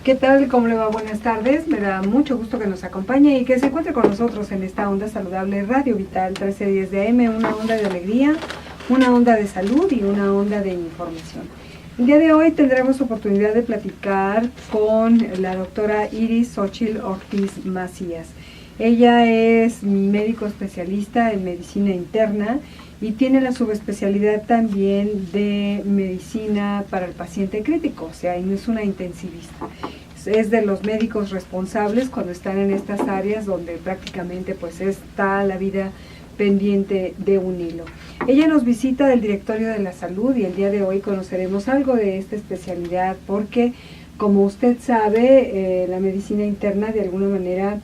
¿Qué tal? ¿Cómo le va? Buenas tardes. Me da mucho gusto que nos acompañe y que se encuentre con nosotros en esta onda saludable Radio Vital 1310 de AM, una onda de alegría, una onda de salud y una onda de información. El día de hoy tendremos oportunidad de platicar con la doctora Iris Xochitl Ortiz Macías. Ella es médico especialista en medicina interna y tiene la subespecialidad también de medicina para el paciente crítico, o sea, no es una intensivista. Es de los médicos responsables cuando están en estas áreas donde prácticamente pues está la vida pendiente de un hilo. Ella nos visita del Directorio de la Salud y el día de hoy conoceremos algo de esta especialidad porque, como usted sabe, la medicina interna de alguna manera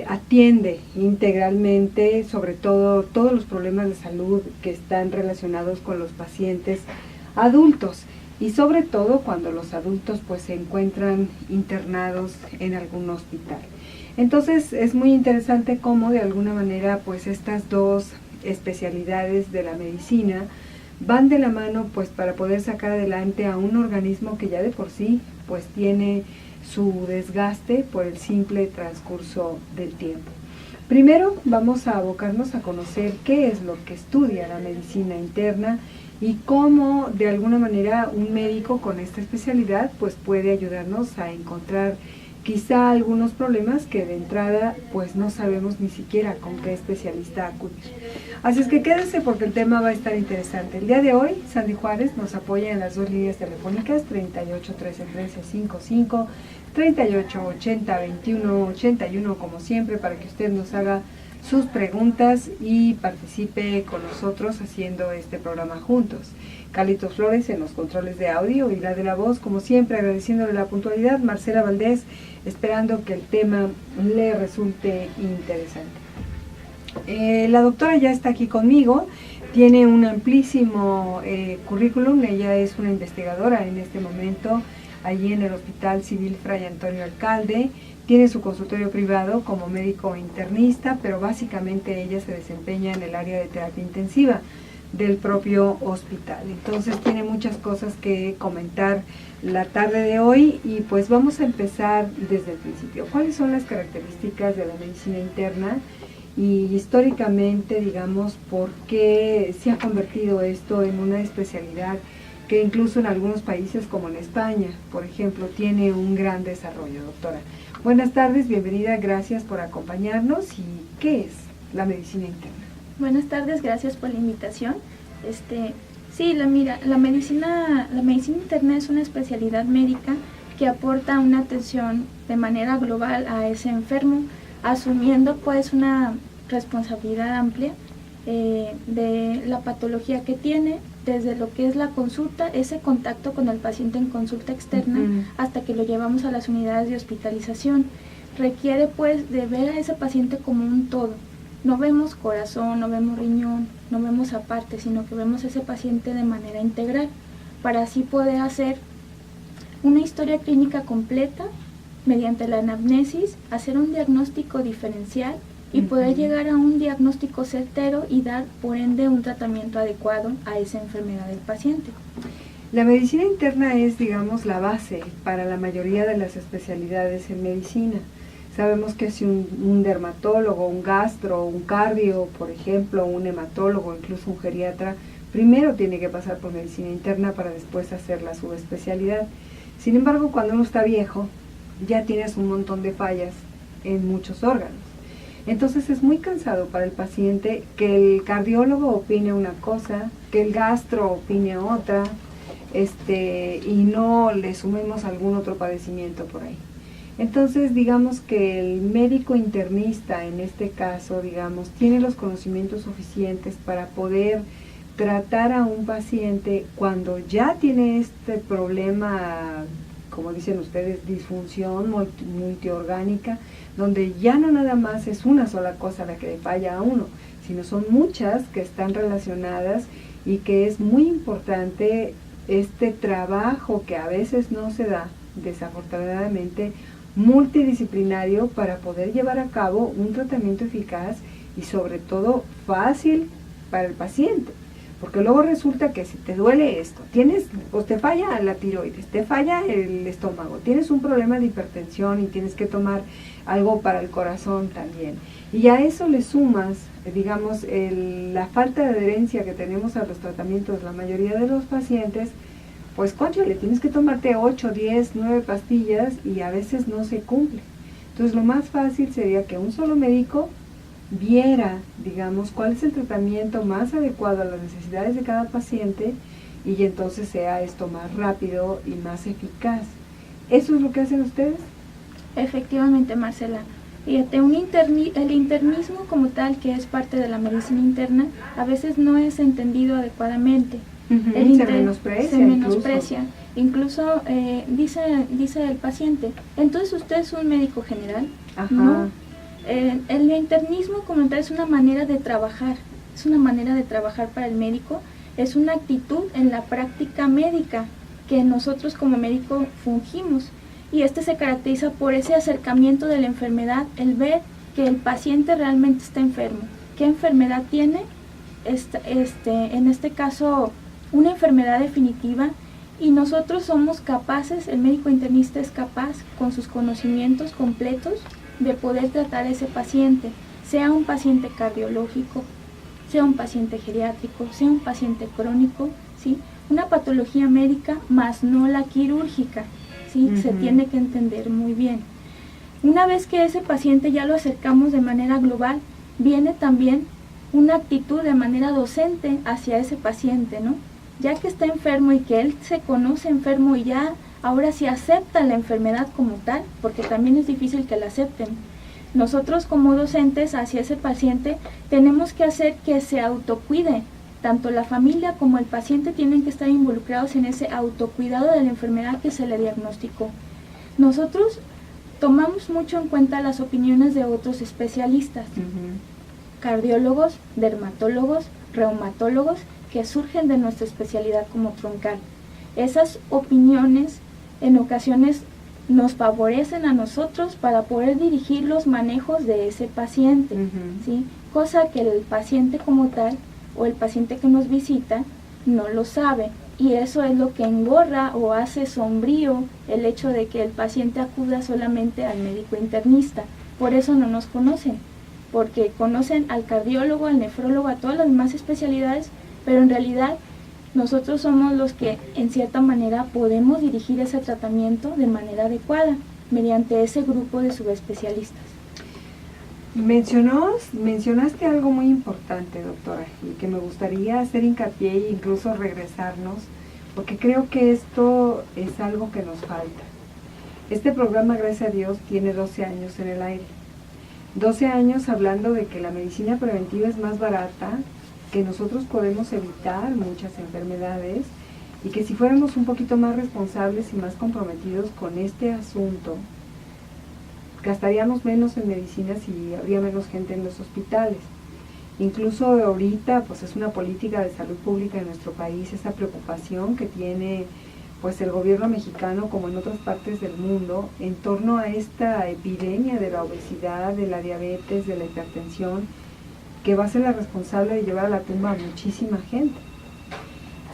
atiende integralmente sobre todo todos los problemas de salud que están relacionados con los pacientes adultos y sobre todo cuando los adultos pues se encuentran internados en algún hospital. Entonces es muy interesante cómo de alguna manera pues estas dos especialidades de la medicina van de la mano pues para poder sacar adelante a un organismo que ya de por sí pues tiene su desgaste por el simple transcurso del tiempo. Primero vamos a abocarnos a conocer qué es lo que estudia la medicina interna y cómo de alguna manera un médico con esta especialidad pues puede ayudarnos a encontrar quizá algunos problemas que de entrada pues no sabemos ni siquiera con qué especialista acudir. Así es que quédense porque el tema va a estar interesante. El día de hoy Sandy Juárez nos apoya en las dos líneas telefónicas 38 13 13 55, 38 80 21 81 como siempre para que usted nos haga sus preguntas y participe con nosotros haciendo este programa juntos. Carlitos Flores en los controles de audio y la de la voz, como siempre, agradeciéndole la puntualidad. Marcela Valdés, esperando que el tema le resulte interesante. La doctora ya está aquí conmigo, tiene un amplísimo currículum, ella es una investigadora en este momento allí en el Hospital Civil Fray Antonio Alcalde. Tiene su consultorio privado como médico internista, pero básicamente ella se desempeña en el área de terapia intensiva del propio hospital. Entonces tiene muchas cosas que comentar la tarde de hoy y pues vamos a empezar desde el principio. ¿Cuáles son las características de la medicina interna? Y históricamente, digamos, ¿por qué se ha convertido esto en una especialidad que incluso en algunos países como en España, por ejemplo, tiene un gran desarrollo, doctora? Buenas tardes, bienvenida, gracias por acompañarnos. ¿Y qué es la medicina interna? Buenas tardes, gracias por la invitación. Sí, la medicina interna es una especialidad médica que aporta una atención de manera global a ese enfermo, asumiendo pues una responsabilidad amplia de la patología que tiene, desde lo que es la consulta, ese contacto con el paciente en consulta externa, hasta que lo llevamos a las unidades de hospitalización. Requiere pues de ver a ese paciente como un todo. No vemos corazón, no vemos riñón, no vemos aparte, sino que vemos a ese paciente de manera integral, para así poder hacer una historia clínica completa mediante la anamnesis, hacer un diagnóstico diferencial y poder llegar a un diagnóstico certero y dar, por ende, un tratamiento adecuado a esa enfermedad del paciente. La medicina interna es, digamos, la base para la mayoría de las especialidades en medicina. Sabemos que si un dermatólogo, un gastro, un cardio, por ejemplo, un hematólogo, incluso un geriatra, primero tiene que pasar por medicina interna para después hacer la subespecialidad. Sin embargo, cuando uno está viejo, ya tienes un montón de fallas en muchos órganos. Entonces es muy cansado para el paciente que el cardiólogo opine una cosa, que el gastro opine otra, y no le sumemos algún otro padecimiento por ahí. Entonces, digamos que el médico internista, en este caso, digamos, tiene los conocimientos suficientes para poder tratar a un paciente cuando ya tiene este problema, como dicen ustedes, disfunción multiorgánica, donde ya no nada más es una sola cosa la que le falla a uno, sino son muchas que están relacionadas y que es muy importante este trabajo que a veces no se da, desafortunadamente, multidisciplinario para poder llevar a cabo un tratamiento eficaz y sobre todo fácil para el paciente, Porque luego resulta que si te duele esto, pues te falla la tiroides, te falla el estómago, tienes un problema de hipertensión y tienes que tomar algo para el corazón también. Y a eso le sumas, digamos, la falta de adherencia que tenemos a los tratamientos, la mayoría de los pacientes, pues cónchale, tienes que tomarte 8, 10, 9 pastillas y a veces no se cumple. Entonces lo más fácil sería que un solo médico viera, digamos, cuál es el tratamiento más adecuado a las necesidades de cada paciente y entonces sea esto más rápido y más eficaz. ¿Eso es lo que hacen ustedes? Efectivamente, Marcela. Fíjate, el internismo como tal, que es parte de la medicina interna, a veces no es entendido adecuadamente. Se menosprecia. Incluso dice el paciente, entonces usted es un médico general. Ajá. No. El internismo como tal es una manera de trabajar, para el médico, es una actitud en la práctica médica que nosotros como médico fungimos, y este se caracteriza por ese acercamiento de la enfermedad, el ver que el paciente realmente está enfermo, qué enfermedad tiene, en este caso una enfermedad definitiva, y nosotros somos capaces, el médico internista es capaz con sus conocimientos completos de poder tratar a ese paciente, sea un paciente cardiológico, sea un paciente geriátrico, sea un paciente crónico, ¿sí? Una patología médica, más no la quirúrgica, ¿sí? Se tiene que entender muy bien. Una vez que ese paciente ya lo acercamos de manera global, viene también una actitud de manera docente hacia ese paciente, ¿no? Ya que está enfermo y que él se conoce enfermo y ya ahora sí aceptan la enfermedad como tal, porque también es difícil que la acepten. Nosotros como docentes hacia ese paciente tenemos que hacer que se autocuide. Tanto la familia como el paciente tienen que estar involucrados en ese autocuidado de la enfermedad que se le diagnosticó. Nosotros tomamos mucho en cuenta las opiniones de otros especialistas, cardiólogos, dermatólogos, reumatólogos, que surgen de nuestra especialidad como troncal. Esas opiniones en ocasiones nos favorecen a nosotros para poder dirigir los manejos de ese paciente, ¿sí? Cosa que el paciente como tal o el paciente que nos visita no lo sabe, y eso es lo que engorra o hace sombrío el hecho de que el paciente acuda solamente al médico internista. Por eso no nos conocen, porque conocen al cardiólogo, al nefrólogo, a todas las demás especialidades, pero en realidad nosotros somos los que en cierta manera podemos dirigir ese tratamiento de manera adecuada mediante ese grupo de subespecialistas. Mencionaste algo muy importante, doctora, y que me gustaría hacer hincapié e incluso regresarnos, porque creo que esto es algo que nos falta. Este programa, gracias a Dios, tiene 12 años en el aire. 12 años hablando de que la medicina preventiva es más barata, que nosotros podemos evitar muchas enfermedades y que si fuéramos un poquito más responsables y más comprometidos con este asunto, gastaríamos menos en medicinas y habría menos gente en los hospitales. Incluso ahorita pues es una política de salud pública en nuestro país, esa preocupación que tiene pues el gobierno mexicano como en otras partes del mundo en torno a esta epidemia de la obesidad, de la diabetes, de la hipertensión, que va a ser la responsable de llevar a la tumba a muchísima gente.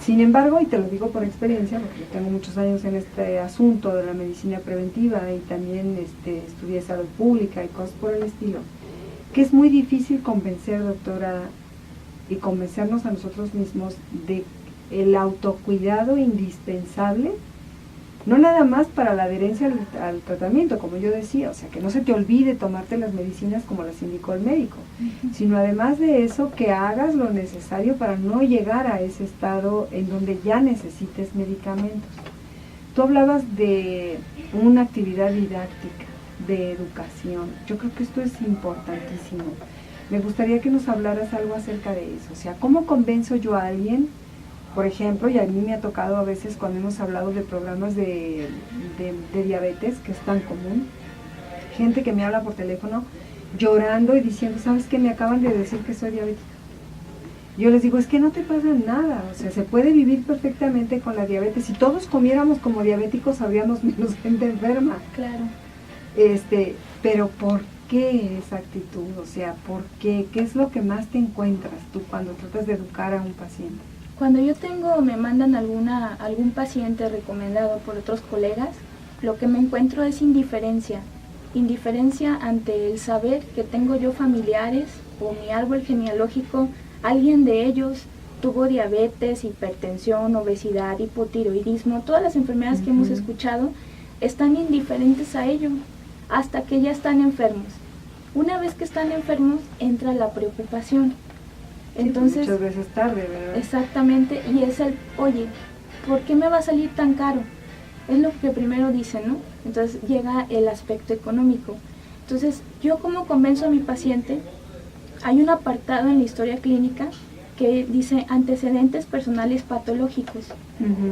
Sin embargo, y te lo digo por experiencia, porque yo tengo muchos años en este asunto de la medicina preventiva y también estudié salud pública y cosas por el estilo, que es muy difícil convencer, doctora, y convencernos a nosotros mismos de el autocuidado indispensable, no nada más para la adherencia al tratamiento, como yo decía, o sea, que no se te olvide tomarte las medicinas como las indicó el médico, sino además de eso, que hagas lo necesario para no llegar a ese estado en donde ya necesites medicamentos. Tú hablabas de una actividad didáctica, de educación. Yo creo que esto es importantísimo. Me gustaría que nos hablaras algo acerca de eso, o sea, ¿cómo convenzo yo a alguien? Por ejemplo, y a mí me ha tocado a veces cuando hemos hablado de programas de diabetes, que es tan común, gente que me habla por teléfono llorando y diciendo, ¿sabes qué? Me acaban de decir que soy diabética. Yo les digo, es que no te pasa nada, o sea, se puede vivir perfectamente con la diabetes. Si todos comiéramos como diabéticos, habríamos menos gente enferma. Claro. Pero ¿por qué esa actitud? O sea, ¿por qué? ¿Qué es lo que más te encuentras tú cuando tratas de educar a un paciente? Cuando me mandan algún paciente recomendado por otros colegas, lo que me encuentro es indiferencia ante el saber que tengo yo familiares o mi árbol genealógico, alguien de ellos tuvo diabetes, hipertensión, obesidad, hipotiroidismo, todas las enfermedades que hemos escuchado, están indiferentes a ello hasta que ya están enfermos. Una vez que están enfermos, entra la preocupación. Entonces, muchas veces tarde, ¿verdad? Exactamente, y es oye, ¿por qué me va a salir tan caro? Es lo que primero dicen, ¿no? Entonces llega el aspecto económico. Entonces, ¿yo cómo convenzo a mi paciente? Hay un apartado en la historia clínica que dice antecedentes personales patológicos,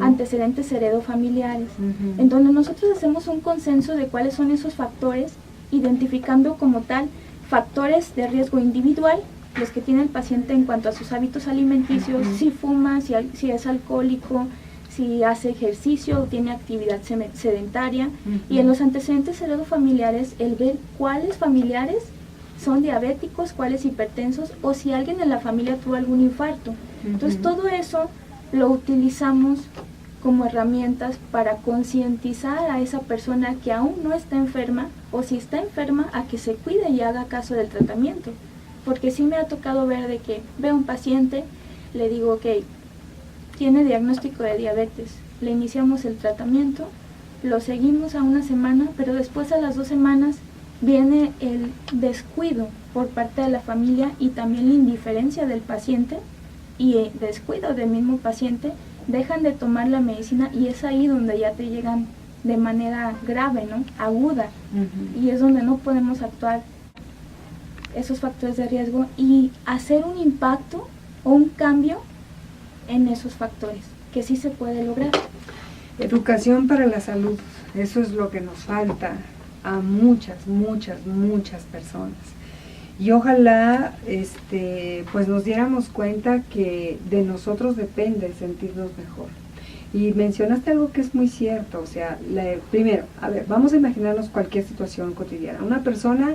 antecedentes heredofamiliares, en donde nosotros hacemos un consenso de cuáles son esos factores, identificando como tal factores de riesgo individual, los que tiene el paciente en cuanto a sus hábitos alimenticios, si fuma, si es alcohólico, si hace ejercicio o tiene actividad sedentaria, y en los antecedentes heredofamiliares el ver cuáles familiares son diabéticos, cuáles hipertensos, o si alguien en la familia tuvo algún infarto. Entonces todo eso lo utilizamos como herramientas para concientizar a esa persona que aún no está enferma, o si está enferma, a que se cuide y haga caso del tratamiento. Porque sí me ha tocado ver de que veo un paciente, le digo, ok, tiene diagnóstico de diabetes, le iniciamos el tratamiento, lo seguimos a una semana, pero después a las 2 semanas viene el descuido por parte de la familia y también la indiferencia del paciente y el descuido del mismo paciente, dejan de tomar la medicina y es ahí donde ya te llegan de manera grave, ¿no? Aguda, y es donde no podemos actuar esos factores de riesgo y hacer un impacto o un cambio en esos factores, que sí se puede lograr. Educación para la salud, eso es lo que nos falta a muchas personas. Y ojalá pues nos diéramos cuenta que de nosotros depende sentirnos mejor. Y mencionaste algo que es muy cierto, o sea, primero, a ver, vamos a imaginarnos cualquier situación cotidiana. Una persona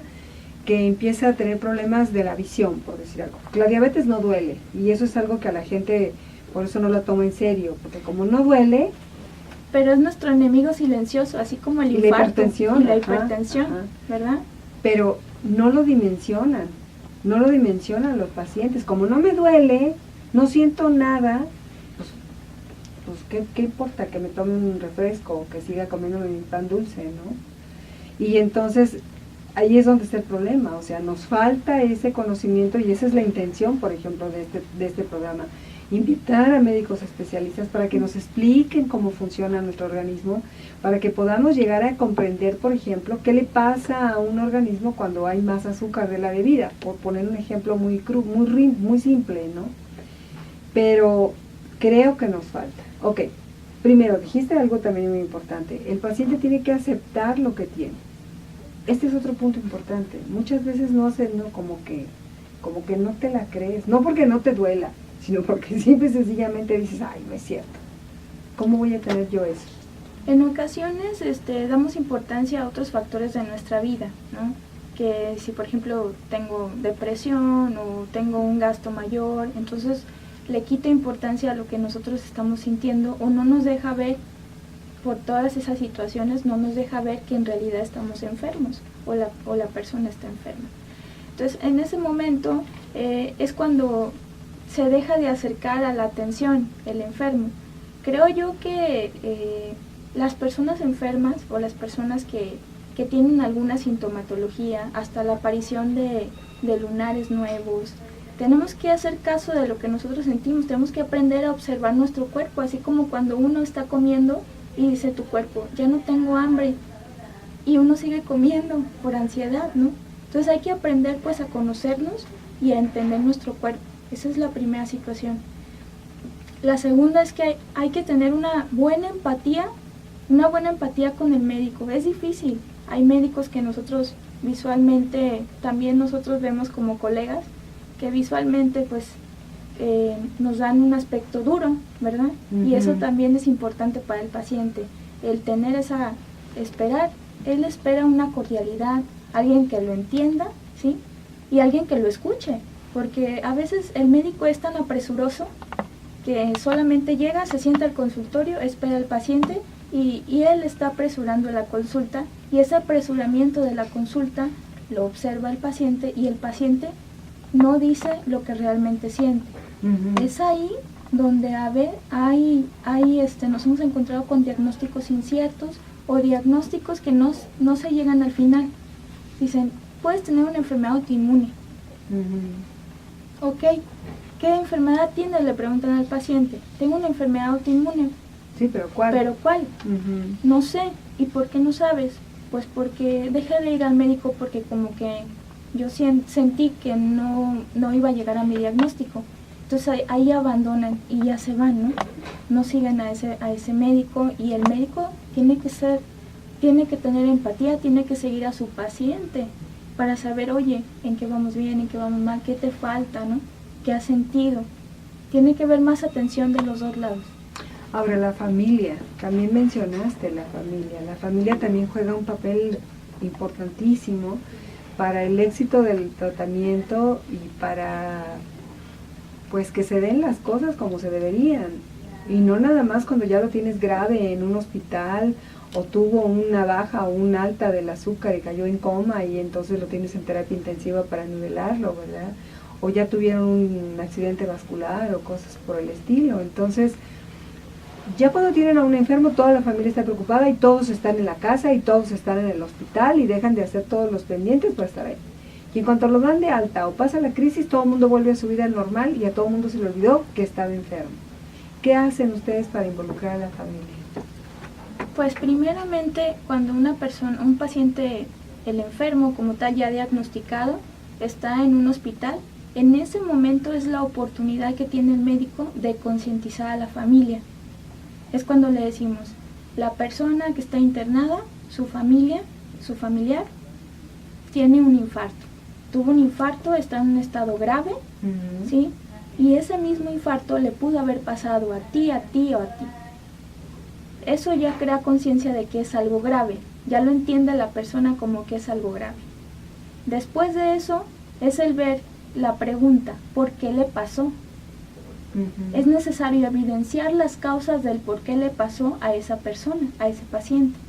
que empieza a tener problemas de la visión, por decir algo. La diabetes no duele, y eso es algo que a la gente, por eso no la toma en serio, porque como no duele... Pero es nuestro enemigo silencioso, así como el infarto y la hipertensión, ¿verdad? Pero no lo dimensionan los pacientes. Como no me duele, no siento nada, pues ¿qué importa que me tome un refresco o que siga comiendo mi pan dulce, ¿no? Y entonces ahí es donde está el problema, o sea, nos falta ese conocimiento y esa es la intención, por ejemplo, de este programa. Invitar a médicos especialistas para que nos expliquen cómo funciona nuestro organismo, para que podamos llegar a comprender, por ejemplo, qué le pasa a un organismo cuando hay más azúcar de la bebida, por poner un ejemplo muy simple, ¿no? Pero creo que nos falta. Ok, primero, dijiste algo también muy importante, el paciente tiene que aceptar lo que tiene. Este es otro punto importante, muchas veces como que no te la crees, no porque no te duela, sino porque simple y sencillamente dices, ay, no es cierto, ¿cómo voy a tener yo eso? En ocasiones damos importancia a otros factores de nuestra vida, ¿no? Que si por ejemplo tengo depresión o tengo un gasto mayor, entonces le quita importancia a lo que nosotros estamos sintiendo o no nos deja ver, por todas esas situaciones, no nos deja ver que en realidad estamos enfermos o la persona está enferma. Entonces en ese momento es cuando se deja de acercar a la atención el enfermo. Creo yo que las personas enfermas o las personas que tienen alguna sintomatología, hasta la aparición de lunares nuevos, tenemos que hacer caso de lo que nosotros sentimos, tenemos que aprender a observar nuestro cuerpo, así como cuando uno está comiendo y dice tu cuerpo, ya no tengo hambre, y uno sigue comiendo por ansiedad, ¿no? Entonces hay que aprender pues a conocernos y a entender nuestro cuerpo. Esa es la primera situación. La segunda es que hay que tener una buena empatía con el médico. Es difícil. Hay médicos que nosotros visualmente, también nosotros vemos como colegas, que visualmente pues nos dan un aspecto duro, ¿verdad? Y eso también es importante para el paciente. El tener él espera una cordialidad, alguien que lo entienda, ¿sí? Y alguien que lo escuche. Porque a veces el médico es tan apresuroso que solamente llega, se sienta al consultorio, espera al paciente y él está apresurando la consulta, y ese apresuramiento de la consulta lo observa el paciente y el paciente no dice lo que realmente siente. Es ahí donde nos hemos encontrado con diagnósticos inciertos o diagnósticos que no se llegan al final. Dicen, puedes tener una enfermedad autoinmune. Ok, ¿qué enfermedad tienes? Le preguntan al paciente. Tengo una enfermedad autoinmune. Sí, pero ¿cuál? ¿Pero cuál? No sé. ¿Y por qué no sabes? Pues porque dejé de ir al médico porque como que yo sentí que no iba a llegar a mi diagnóstico. Entonces ahí abandonan y ya se van, ¿no? No siguen a ese médico, y el médico tiene que tener empatía, tiene que seguir a su paciente para saber, oye, en qué vamos bien, en qué vamos mal, qué te falta, ¿no? ¿Qué has sentido? Tiene que haber más atención de los dos lados. Ahora, la familia, también mencionaste la familia. La familia también juega un papel importantísimo para el éxito del tratamiento y para, pues, que se den las cosas como se deberían. Y no nada más cuando ya lo tienes grave en un hospital, o tuvo una baja o un alta del azúcar y cayó en coma y entonces lo tienes en terapia intensiva para nivelarlo, ¿verdad? O ya tuvieron un accidente vascular o cosas por el estilo. Entonces, ya cuando tienen a un enfermo, toda la familia está preocupada y todos están en la casa y todos están en el hospital y dejan de hacer todos los pendientes para estar ahí. Y en cuanto lo dan de alta o pasa la crisis, todo el mundo vuelve a su vida normal y a todo el mundo se le olvidó que estaba enfermo. ¿Qué hacen ustedes para involucrar a la familia? Pues primeramente, cuando un paciente, el enfermo como tal ya diagnosticado, está en un hospital, en ese momento es la oportunidad que tiene el médico de concientizar a la familia. Es cuando le decimos, la persona que está internada, su familiar, tiene un infarto. Tuvo un infarto, está en un estado grave, ¿sí? Y ese mismo infarto le pudo haber pasado a ti o a ti. Eso ya crea conciencia de que es algo grave, ya lo entiende la persona como que es algo grave. Después de eso, es el ver la pregunta, ¿por qué le pasó? Es necesario evidenciar las causas del por qué le pasó a esa persona, a ese paciente.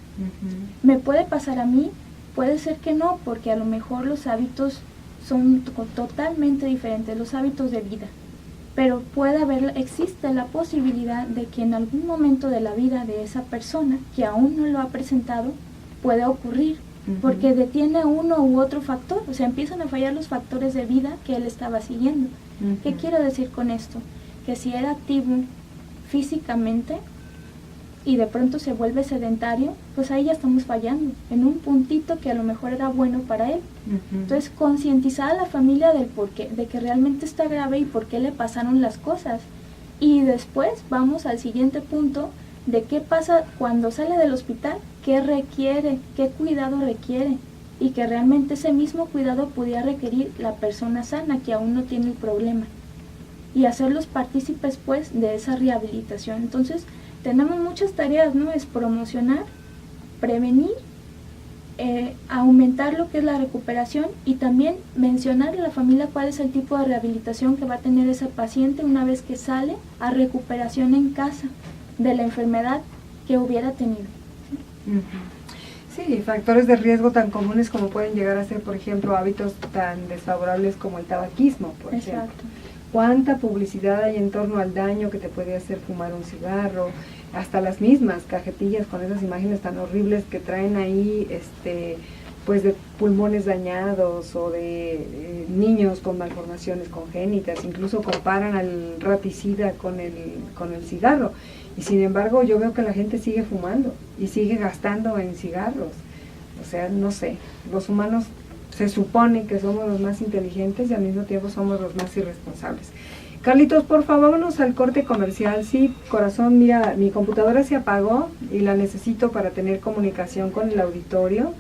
¿Me puede pasar a mí? Puede ser que no, porque a lo mejor los hábitos son totalmente diferentes, los hábitos de vida. Pero existe la posibilidad de que en algún momento de la vida de esa persona, que aún no lo ha presentado, pueda ocurrir, porque detiene uno u otro factor, o sea, empiezan a fallar los factores de vida que él estaba siguiendo. ¿Qué quiero decir con esto? Que si era activo físicamente y de pronto se vuelve sedentario, pues ahí ya estamos fallando, en un puntito que a lo mejor era bueno para él. Entonces, concientizar a la familia del porqué, de que realmente está grave y por qué le pasaron las cosas. Y después vamos al siguiente punto de qué pasa cuando sale del hospital, qué requiere, qué cuidado requiere, y que realmente ese mismo cuidado pudiera requerir la persona sana que aún no tiene el problema. Y hacerlos partícipes, pues, de esa rehabilitación. Entonces, tenemos muchas tareas, ¿no? Es promocionar, prevenir, aumentar lo que es la recuperación y también mencionar a la familia cuál es el tipo de rehabilitación que va a tener ese paciente una vez que sale a recuperación en casa de la enfermedad que hubiera tenido. Sí, factores de riesgo tan comunes como pueden llegar a ser, por ejemplo, hábitos tan desfavorables como el tabaquismo, por ejemplo. ¿Cuánta publicidad hay en torno al daño que te puede hacer fumar un cigarro? Hasta las mismas cajetillas con esas imágenes tan horribles que traen ahí, pues de pulmones dañados o de niños con malformaciones congénitas. Incluso comparan al raticida con el cigarro. Y sin embargo yo veo que la gente sigue fumando y sigue gastando en cigarros. O sea, no sé, los humanos se supone que somos los más inteligentes y al mismo tiempo somos los más irresponsables. Carlitos, por favor, vámonos al corte comercial. Sí, corazón, mira, mi computadora se apagó y la necesito para tener comunicación con el auditorio.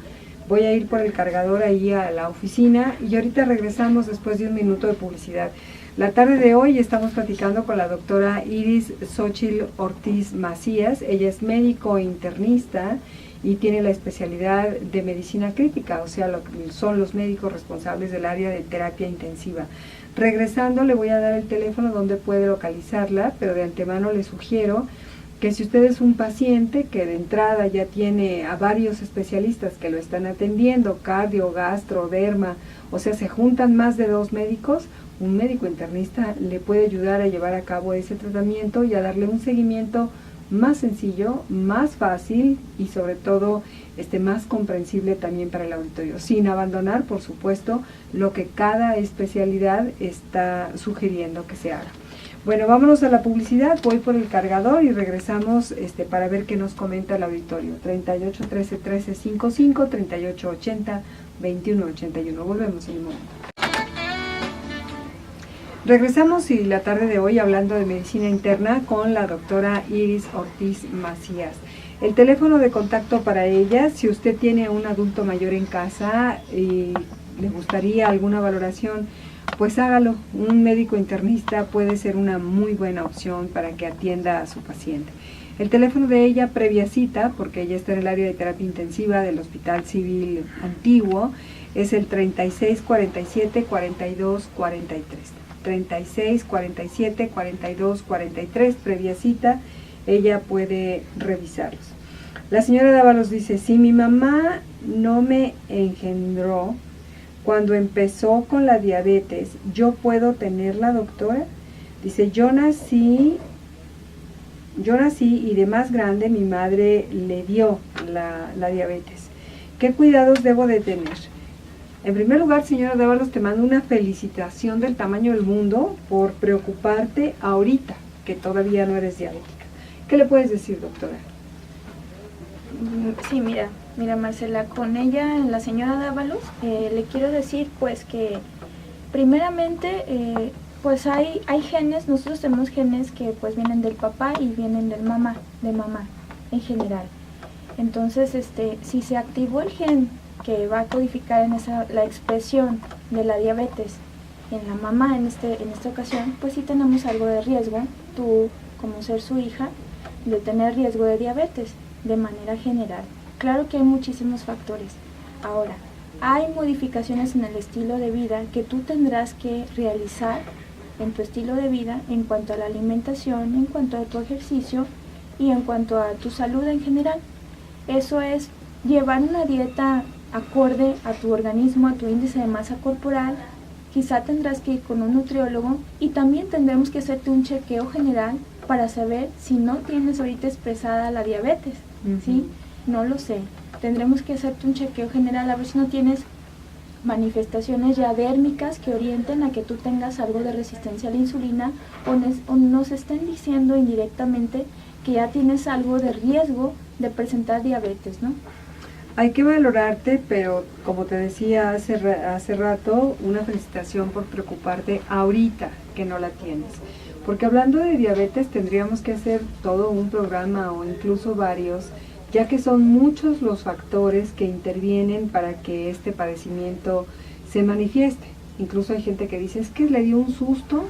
Voy a ir por el cargador ahí a la oficina y ahorita regresamos después de un minuto de publicidad. La tarde de hoy estamos platicando con la doctora Iris Xochitl Ortiz Macías. Ella es médico internista y tiene la especialidad de medicina crítica, o sea, son los médicos responsables del área de terapia intensiva. Regresando le voy a dar el teléfono donde puede localizarla, pero de antemano le sugiero que si usted es un paciente que de entrada ya tiene a varios especialistas que lo están atendiendo, cardio, gastro, derma, o sea, se juntan más de 2 médicos, un médico internista le puede ayudar a llevar a cabo ese tratamiento y a darle un seguimiento más sencillo, más fácil y sobre todo más comprensible también para el auditorio, sin abandonar, por supuesto, lo que cada especialidad está sugiriendo que se haga. Bueno, vámonos a la publicidad, voy por el cargador y regresamos para ver qué nos comenta el auditorio. 38 13 13 55, 38 80 21 81. Volvemos en un momento. Regresamos y la tarde de hoy hablando de medicina interna con la doctora Iris Ortiz Macías. El teléfono de contacto para ella, si usted tiene un adulto mayor en casa y le gustaría alguna valoración, pues hágalo. Un médico internista puede ser una muy buena opción para que atienda a su paciente. El teléfono de ella, previa cita, porque ella está en el área de terapia intensiva del Hospital Civil Antiguo, es el 36 47 42 43. 36 47 42 43, previa cita, ella puede revisarlos. La señora Dávalos dice, si mi mamá no me engendró cuando empezó con la diabetes, ¿yo puedo tenerla, doctora? Dice, yo nací y de más grande mi madre le dio la diabetes. ¿Qué cuidados debo de tener? En primer lugar, señora Dávalos, te mando una felicitación del tamaño del mundo por preocuparte ahorita, que todavía no eres diabética. ¿Qué le puedes decir, doctora? Sí, mira Marcela, con ella, la señora Dávalos, le quiero decir pues que primeramente pues hay genes, nosotros tenemos genes que pues vienen del papá y vienen de mamá en general. Entonces si se activó el gen que va a codificar en la expresión de la diabetes en la mamá en esta ocasión, pues sí tenemos algo de riesgo, tú como ser su hija, de tener riesgo de diabetes de manera general. Claro que hay muchísimos factores. Ahora, hay modificaciones en el estilo de vida que tú tendrás que realizar en tu estilo de vida en cuanto a la alimentación, en cuanto a tu ejercicio y en cuanto a tu salud en general. Eso es llevar una dieta acorde a tu organismo, a tu índice de masa corporal. Quizá tendrás que ir con un nutriólogo y también tendremos que hacerte un chequeo general para saber si no tienes ahorita expresada la diabetes, ¿sí? No lo sé. Tendremos que hacerte un chequeo general a ver si no tienes manifestaciones ya dérmicas que orienten a que tú tengas algo de resistencia a la insulina o nos estén diciendo indirectamente que ya tienes algo de riesgo de presentar diabetes, ¿no? Hay que valorarte, pero como te decía hace rato, una felicitación por preocuparte ahorita que no la tienes. Porque hablando de diabetes tendríamos que hacer todo un programa o incluso varios, ya que son muchos los factores que intervienen para que este padecimiento se manifieste. Incluso hay gente que dice, es que le dio un susto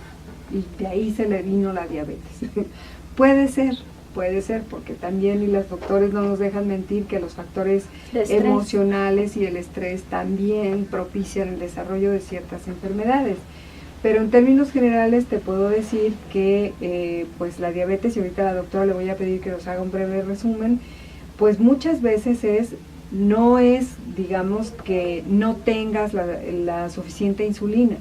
y de ahí se le vino la diabetes. Puede ser, porque también, y los doctores no nos dejan mentir, que los factores emocionales y el estrés también propician el desarrollo de ciertas enfermedades. Pero en términos generales te puedo decir que pues la diabetes, y ahorita a la doctora le voy a pedir que nos haga un breve resumen, pues muchas veces no es, digamos, que no tengas la suficiente insulina.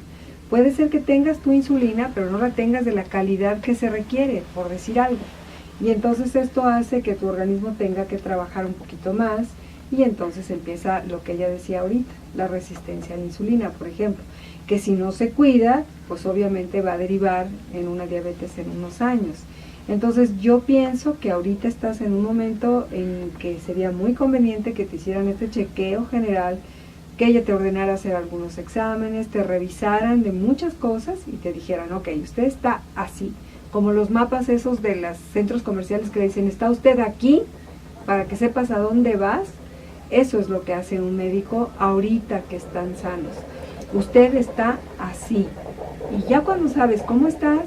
Puede ser que tengas tu insulina, pero no la tengas de la calidad que se requiere, por decir algo. Y entonces esto hace que tu organismo tenga que trabajar un poquito más y entonces empieza lo que ella decía ahorita, la resistencia a la insulina, por ejemplo, que si no se cuida, pues obviamente va a derivar en una diabetes en unos años. Entonces yo pienso que ahorita estás en un momento en que sería muy conveniente que te hicieran este chequeo general, que ella te ordenara hacer algunos exámenes, te revisaran de muchas cosas y te dijeran, ok, usted está así, como los mapas esos de los centros comerciales que le dicen, está usted aquí para que sepas a dónde vas. Eso es lo que hace un médico ahorita que están sanos. Usted está así. Y ya cuando sabes cómo estás,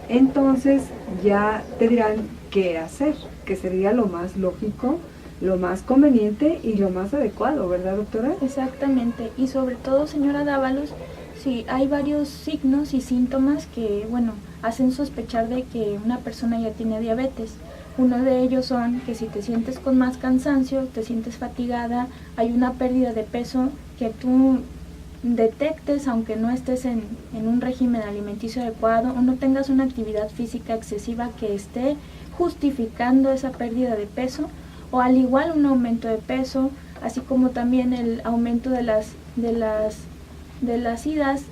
entonces ya te dirán qué hacer, que sería lo más lógico, lo más conveniente y lo más adecuado, ¿verdad, doctora? Exactamente. Y sobre todo, señora Dávalos, Sí, hay varios signos y síntomas que, bueno, hacen sospechar de que una persona ya tiene diabetes. Uno de ellos son que si te sientes con más cansancio, te sientes fatigada, hay una pérdida de peso que tú detectes aunque no estés en un régimen alimenticio adecuado o no tengas una actividad física excesiva que esté justificando esa pérdida de peso, o al igual un aumento de peso, así como también el aumento de las idas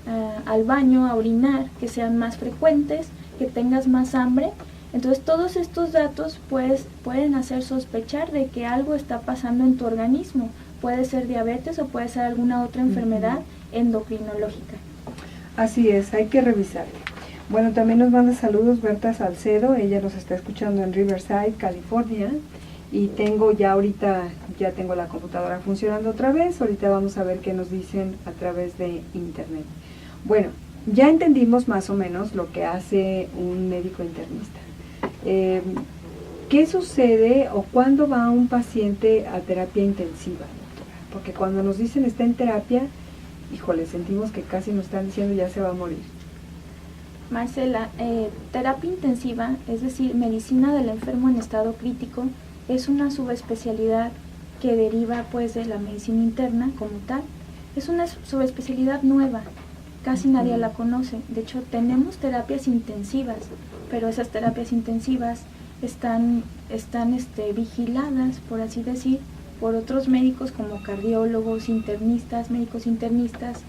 al baño, a orinar, que sean más frecuentes, que tengas más hambre. Entonces todos estos datos pues pueden hacer sospechar de que algo está pasando en tu organismo. Puede ser diabetes o puede ser alguna otra enfermedad endocrinológica. Así es, hay que revisarlo. Bueno, también nos manda saludos Berta Salcedo, ella nos está escuchando en Riverside, California, y tengo ya tengo la computadora funcionando otra vez, ahorita vamos a ver qué nos dicen a través de internet. Bueno, ya entendimos más o menos lo que hace un médico internista. ¿Qué sucede o cuándo va un paciente a terapia intensiva, doctora? Porque cuando nos dicen está en terapia, híjole, sentimos que casi nos están diciendo ya se va a morir. Marcela, terapia intensiva, es decir, medicina del enfermo en estado crítico, es una subespecialidad que deriva pues de la medicina interna como tal. Es una subespecialidad nueva, casi nadie la conoce. De hecho, tenemos terapias intensivas, pero esas terapias intensivas están vigiladas, por así decir, por otros médicos como cardiólogos, internistas, médicos internistas,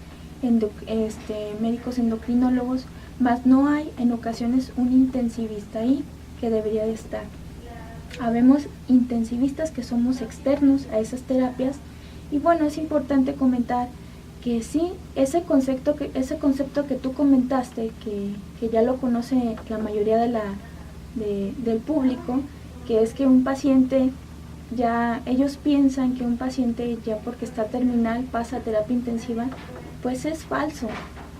médicos endocrinólogos, mas no hay en ocasiones un intensivista ahí que debería de estar. Habemos intensivistas que somos externos a esas terapias y bueno, es importante comentar que sí, ese concepto que tú comentaste, que ya lo conoce la mayoría del público, que es que un paciente ellos piensan que un paciente ya porque está terminal pasa a terapia intensiva, pues es falso.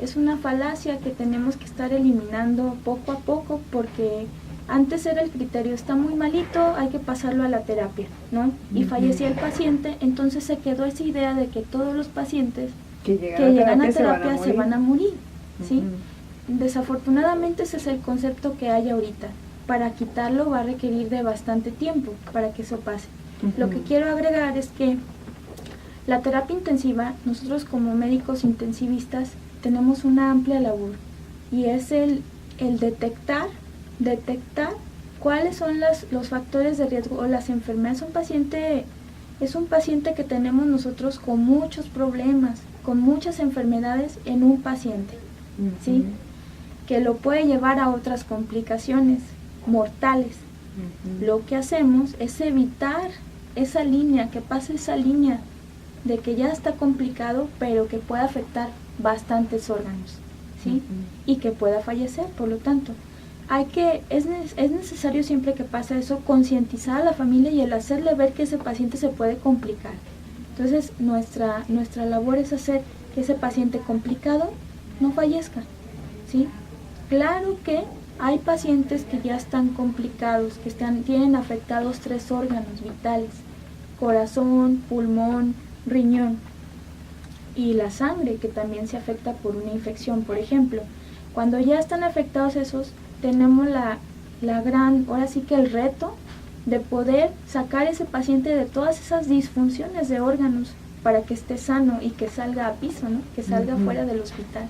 Es una falacia que tenemos que estar eliminando poco a poco porque antes era el criterio, está muy malito, hay que pasarlo a la terapia, ¿no? Y fallecía el paciente, entonces se quedó esa idea de que todos los pacientes que llegan a terapia se van a morir, ¿sí? Desafortunadamente ese es el concepto que hay ahorita. Para quitarlo va a requerir de bastante tiempo para que eso pase. Lo que quiero agregar es que la terapia intensiva, nosotros como médicos intensivistas tenemos una amplia labor y es el detectar cuáles son los factores de riesgo o las enfermedades. Es un paciente que tenemos nosotros con muchos problemas, con muchas enfermedades en un paciente, ¿sí? Que lo puede llevar a otras complicaciones mortales. Lo que hacemos es evitar esa línea, que pase esa línea de que ya está complicado, pero que pueda afectar bastantes órganos, ¿sí? Y que pueda fallecer, por lo tanto. Es necesario siempre que pasa eso, concientizar a la familia y el hacerle ver que ese paciente se puede complicar. Entonces, nuestra labor es hacer que ese paciente complicado no fallezca, ¿sí? Claro que hay pacientes que ya están complicados, que tienen afectados 3 órganos vitales: corazón, pulmón, riñón y la sangre, que también se afecta por una infección, por ejemplo. Cuando ya están afectados esos, tenemos ahora sí que el reto de poder sacar a ese paciente de todas esas disfunciones de órganos para que esté sano y que salga a piso, ¿no? Que salga fuera del hospital.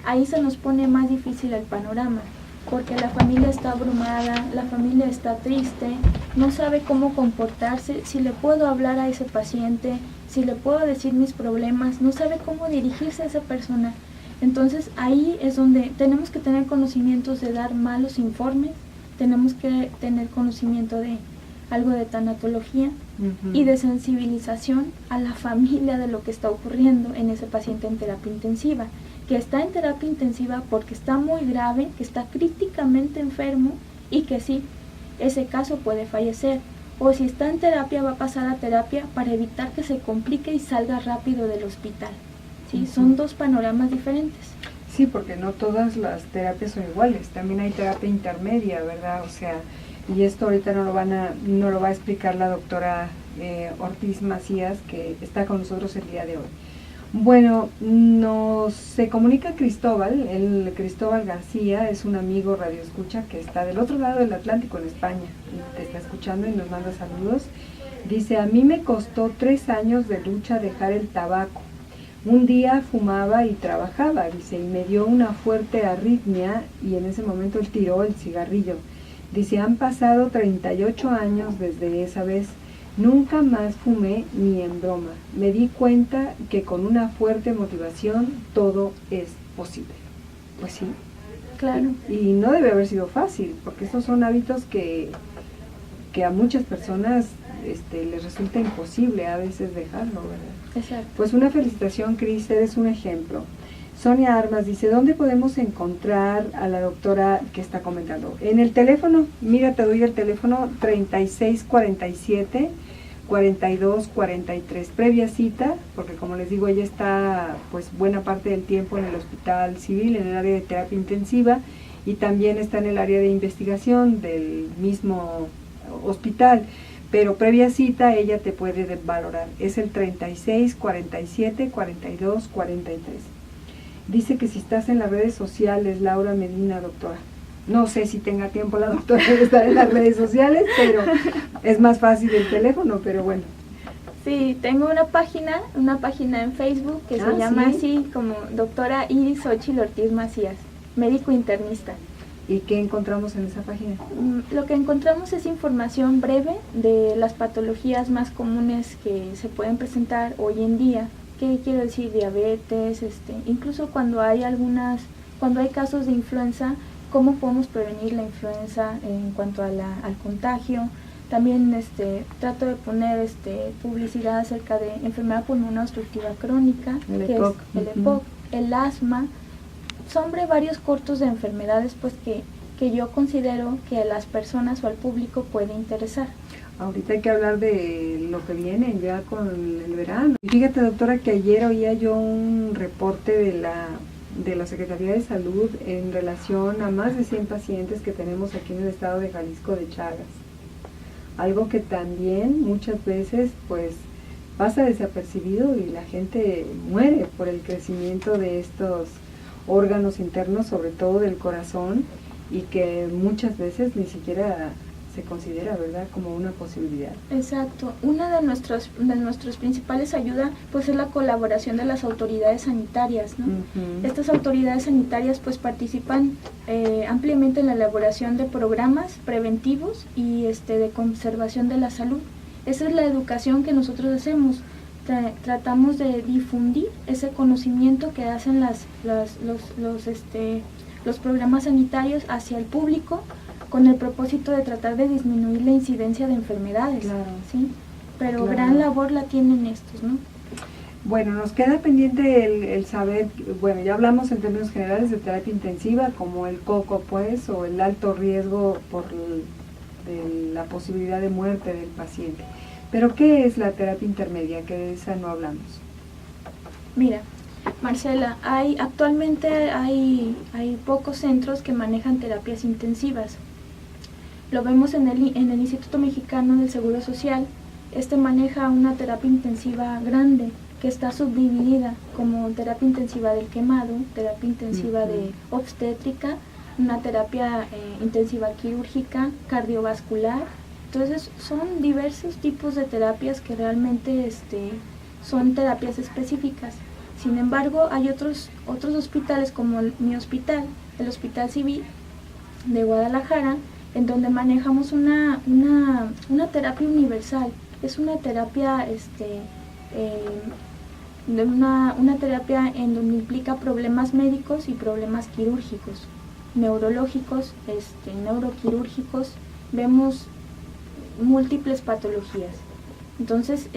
Ahí se nos pone más difícil el panorama, porque la familia está abrumada, la familia está triste, no sabe cómo comportarse, si le puedo hablar a ese paciente, si le puedo decir mis problemas, no sabe cómo dirigirse a esa persona. Entonces ahí es donde tenemos que tener conocimientos de dar malos informes, tenemos que tener conocimiento de algo de tanatología y de sensibilización a la familia de lo que está ocurriendo en ese paciente en terapia intensiva, que está en terapia intensiva porque está muy grave, que está críticamente enfermo y que sí, ese caso puede fallecer. O si está en terapia, va a pasar a terapia para evitar que se complique y salga rápido del hospital. ¿Sí? Son 2 panoramas diferentes. Sí, porque no todas las terapias son iguales. También hay terapia intermedia, ¿verdad? O sea, y esto ahorita no lo va a explicar la doctora Ortiz Macías, que está con nosotros el día de hoy. Bueno, se comunica Cristóbal, Cristóbal García es un amigo radioescucha que está del otro lado del Atlántico en España, y te está escuchando y nos manda saludos. Dice, a mí me costó 3 años de lucha dejar el tabaco. Un día fumaba y trabajaba, dice, y me dio una fuerte arritmia y en ese momento él tiró el cigarrillo. Dice, han pasado 38 años desde esa vez. Nunca más fumé ni en broma. Me di cuenta que con una fuerte motivación todo es posible. Pues sí. Claro. Y no debe haber sido fácil, porque estos son hábitos que a muchas personas les resulta imposible a veces dejarlo, ¿verdad? Exacto. Pues una felicitación, Cris, eres un ejemplo. Sonia Armas dice, ¿dónde podemos encontrar a la doctora que está comentando? En el teléfono, mira, te doy el teléfono 3647-4243, previa cita, porque como les digo, ella está pues buena parte del tiempo en el hospital civil, en el área de terapia intensiva, y también está en el área de investigación del mismo hospital, pero previa cita ella te puede valorar, es el 3647-4243. Dice que si estás en las redes sociales, Laura Medina, doctora. No sé si tenga tiempo la doctora de estar en las redes sociales, pero es más fácil el teléfono, pero bueno. Sí, tengo una página en Facebook que se llama así como doctora Iris Xochitl Ortiz Macías, médico internista. ¿Y qué encontramos en esa página? Lo que encontramos es información breve de las patologías más comunes que se pueden presentar hoy en día. ¿Qué quiero decir? Diabetes, incluso cuando hay casos de influenza, cómo podemos prevenir la influenza en cuanto a al contagio. También trato de poner publicidad acerca de enfermedad pulmonar obstructiva crónica, el que EPOC. Es el EPOC, el asma. Son varios cortos de enfermedades pues que yo considero que a las personas o al público puede interesar. Ahorita hay que hablar de lo que viene ya con el verano. Y fíjate, doctora, que ayer oía yo un reporte de la Secretaría de Salud en relación a más de 100 pacientes que tenemos aquí en el estado de Jalisco de Chagas. Algo que también muchas veces pues pasa desapercibido y la gente muere por el crecimiento de estos órganos internos, sobre todo del corazón, y que muchas veces ni siquiera se considera, ¿verdad?, como una posibilidad. Exacto. Una de nuestras principales ayudas pues es la colaboración de las autoridades sanitarias, ¿no? Estas autoridades sanitarias pues participan ampliamente en la elaboración de programas preventivos y de conservación de la salud. Esa es la educación que nosotros hacemos. Tratamos de difundir ese conocimiento que hacen los programas sanitarios hacia el público, con el propósito de tratar de disminuir la incidencia de enfermedades, claro, ¿sí? Pero claro, gran labor la tienen estos, ¿no? Bueno, nos queda pendiente el saber, bueno, ya hablamos en términos generales de terapia intensiva, como el COCO, pues, o el alto riesgo de la posibilidad de muerte del paciente. Pero, ¿qué es la terapia intermedia? Que de esa no hablamos. Mira, Marcela, actualmente hay pocos centros que manejan terapias intensivas. Lo vemos en el Instituto Mexicano del Seguro Social. Maneja una terapia intensiva grande que está subdividida como terapia intensiva del quemado, terapia intensiva de obstétrica, una terapia intensiva quirúrgica, cardiovascular. Entonces son diversos tipos de terapias que realmente son terapias específicas. Sin embargo, hay otros hospitales como mi hospital, el Hospital Civil de Guadalajara, en donde manejamos una terapia universal. Es una terapia una terapia en donde implica problemas médicos y problemas quirúrgicos, neurológicos, neuroquirúrgicos. Vemos múltiples patologías. Entonces,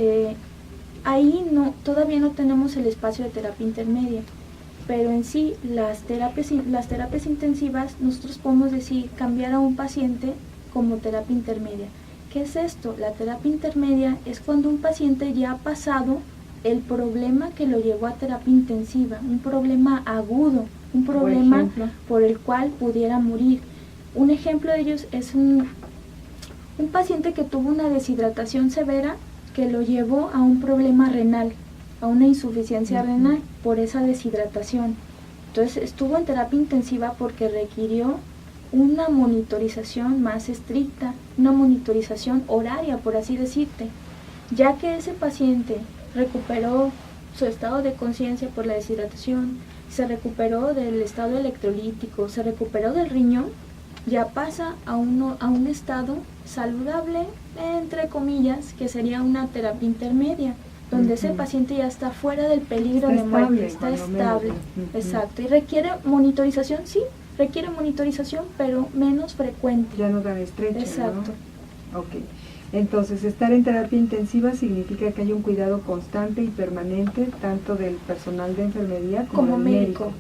ahí todavía no tenemos el espacio de terapia intermedia, pero en sí las terapias intensivas nosotros podemos decir cambiar a un paciente como terapia intermedia. ¿Qué es esto? La terapia intermedia es cuando un paciente ya ha pasado el problema que lo llevó a terapia intensiva, un problema agudo, un problema por el cual pudiera morir. Un ejemplo de ellos es un paciente que tuvo una deshidratación severa que lo llevó a un problema renal. a una insuficiencia renal por esa deshidratación. Entonces estuvo en terapia intensiva porque requirió una monitorización más estricta, una monitorización horaria, por así decirte, ya que ese paciente recuperó su estado de conciencia por la deshidratación, se recuperó del estado electrolítico, se recuperó del riñón, ya pasa a un estado saludable, entre comillas, que sería una terapia intermedia, donde ese paciente ya está fuera del peligro de muerte, está estable, exacto, y requiere monitorización, sí, requiere monitorización, pero menos frecuente. Ya no tan estrecha, exacto. ¿no? Ok. Entonces, estar en terapia intensiva significa que hay un cuidado constante y permanente, tanto del personal de enfermería como del médico,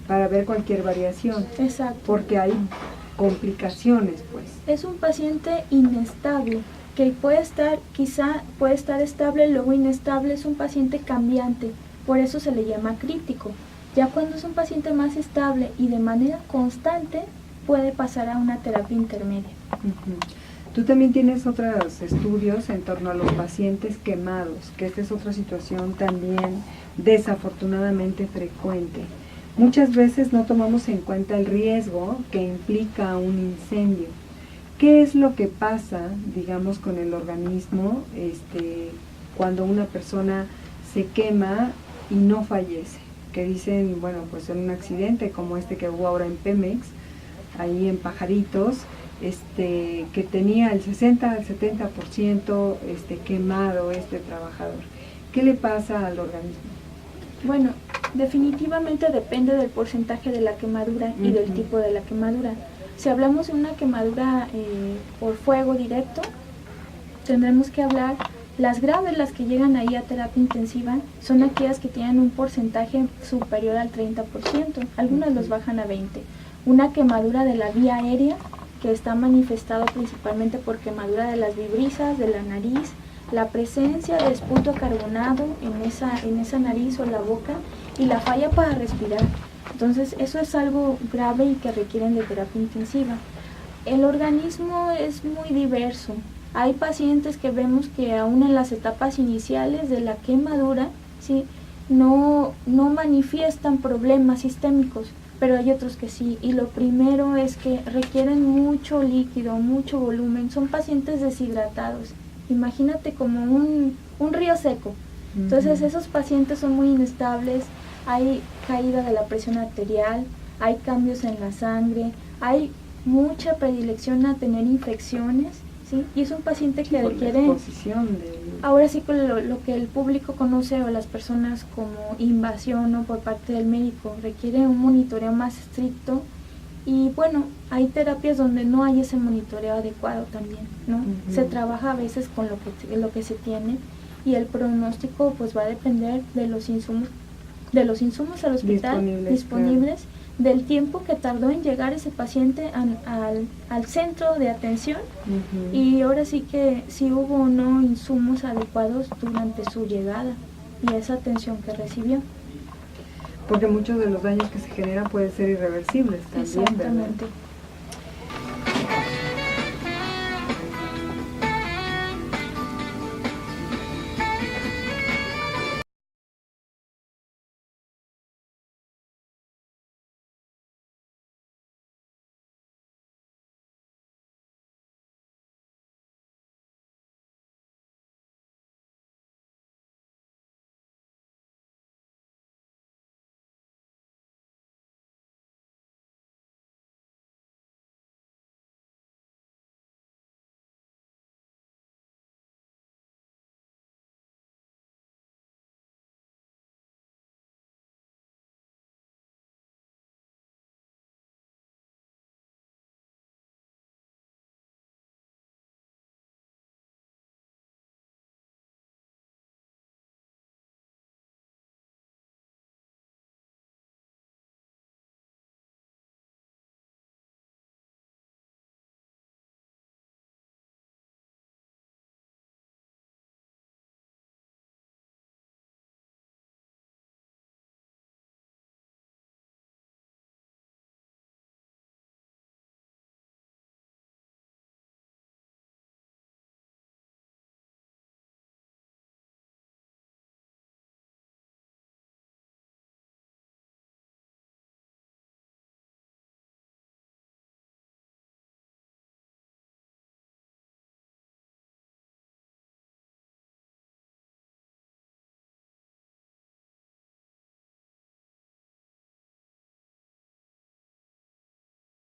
para ver cualquier variación. Exacto. Porque hay complicaciones, pues. Es un paciente inestable, que quizá puede estar estable, luego inestable, es un paciente cambiante, por eso se le llama crítico. Ya cuando es un paciente más estable y de manera constante, puede pasar a una terapia intermedia. Tú también tienes otros estudios en torno a los pacientes quemados, que esta es otra situación también desafortunadamente frecuente. Muchas veces no tomamos en cuenta el riesgo que implica un incendio. ¿Qué es lo que pasa, digamos, con el organismo cuando una persona se quema y no fallece? Que dicen, bueno, pues en un accidente como este que hubo ahora en Pemex, ahí en Pajaritos, que tenía el 60 al 70% quemado este trabajador. ¿Qué le pasa al organismo? Bueno, definitivamente depende del porcentaje de la quemadura y del tipo de la quemadura. Si hablamos de una quemadura por fuego directo, tendremos que hablar, las graves, las que llegan ahí a terapia intensiva, son aquellas que tienen un porcentaje superior al 30%, algunas los bajan a 20%. Una quemadura de la vía aérea, que está manifestado principalmente por quemadura de las vibrisas, de la nariz, la presencia de esputo carbonado en esa nariz o la boca y la falla para respirar. Entonces eso es algo grave y que requieren de terapia intensiva. El organismo es muy diverso. Hay pacientes que vemos que aún en las etapas iniciales de la quemadura, ¿sí?, no manifiestan problemas sistémicos, pero hay otros que sí, y lo primero es que requieren mucho líquido, mucho volumen, son pacientes deshidratados, imagínate como un río seco. Entonces esos pacientes son muy inestables, hay caída de la presión arterial, hay cambios en la sangre, hay mucha predilección a tener infecciones, ¿sí? Y es un paciente que requiere, ahora sí con lo que el público conoce o las personas como invasión, ¿no?, por parte del médico, requiere un monitoreo más estricto. Y bueno, hay terapias donde no hay ese monitoreo adecuado también, ¿no? Se trabaja a veces con lo que se tiene, y el pronóstico pues va a depender de los insumos al hospital disponibles, claro, del tiempo que tardó en llegar ese paciente al centro de atención, y ahora sí que si hubo o no insumos adecuados durante su llegada y esa atención que recibió. Porque muchos de los daños que se generan pueden ser irreversibles también, exactamente, ¿verdad?